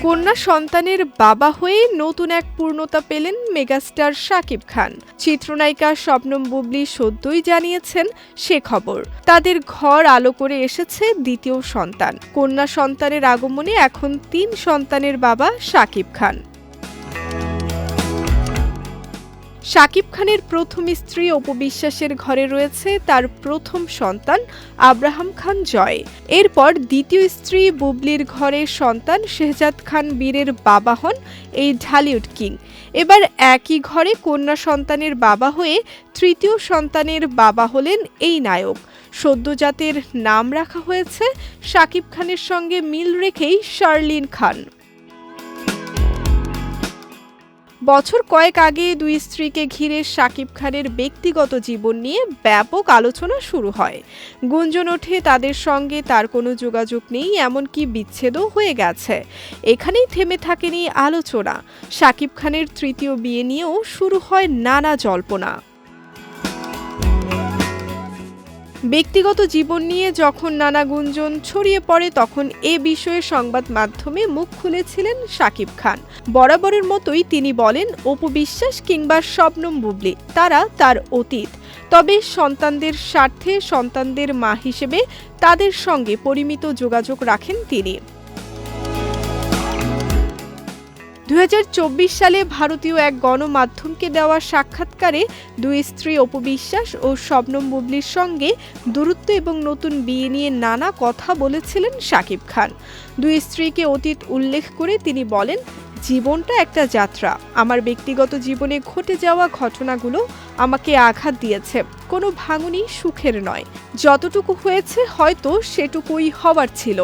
কন্যা সন্তানের বাবা হয়ে নতুন এক পূর্ণতা পেলেন মেগাস্টার শাকিব খান। চিত্রনায়িকা শবনম বুবলি সদ্যই জানিয়েছেন সে খবর। তাদের ঘর আলো করে এসেছে দ্বিতীয় সন্তান। কন্যা সন্তানের আগমনে এখন 3 সন্তানের বাবা শাকিব খান। শাকিব খানের প্রথম স্ত্রী অপু বিশ্বাসের ঘরে রয়েছে তার প্রথম সন্তান আব্রাহাম খান জয়। এরপর দ্বিতীয় স্ত্রী বুবলির ঘরে সন্তান শেহজাদ খান বীরের বাবা হন এই ঢালিউড কিং। এবার একই ঘরে কন্যা সন্তানের বাবা হয়ে তৃতীয় সন্তানের বাবা হলেন এই নায়ক। সদ্যজাতের নাম রাখা হয়েছে শাকিব খানের সঙ্গে মিল রেখেই শার্লিন খান। বছর কয়েক আগে দুই স্ত্রীকে ঘিরে শাকিব খানের ব্যক্তিগত জীবন নিয়ে ব্যাপক আলোচনা শুরু হয়। গুঞ্জন ওঠে তাদের সঙ্গে তার কোনো যোগাযোগ নেই, এমনকি বিচ্ছেদও হয়ে গেছে। এখানেই থেমে থাকেনি আলোচনা। শাকিব খানের তৃতীয় বিয়ে নিয়েও শুরু হয় নানা জল্পনা। ব্যক্তিগত জীবন নিয়ে যখন নানা গুঞ্জন ছড়িয়ে পড়ে তখন এ বিষয়ে সংবাদ মাধ্যমে মুখ খুলেছিলেন শাকিব খান। বরাবরের মতোই তিনি বলেন, অপু বিশ্বাস কিংবা শবনম বুবলি তারা তার অতীত। তবে সন্তানদের স্বার্থে সন্তানদের মা হিসেবে তাদের সঙ্গে পরিমিত যোগাযোগ রাখেন তিনি। 2024 সালে ভারতীয় এক গণমাধ্যমকে দেওয়া সাক্ষাৎকারে দুই স্ত্রী অপু বিশ্বাস ও শবনম বুবলির সঙ্গে দূরত্ব এবং নতুন বিয়ে নিয়ে নানা কথা বলেছিলেন শাকিব খান। দুই স্ত্রীকে অতীত উল্লেখ করে তিনি বলেন, জীবনটা একটা যাত্রা। আমার ব্যক্তিগত জীবনে ঘটে যাওয়া ঘটনাগুলো আমাকে আঘাত দিয়েছে। কোনো ভাঙনই সুখের নয়। যতটুকু হয়েছে হয়তো সেটুকুই হওয়ার ছিল।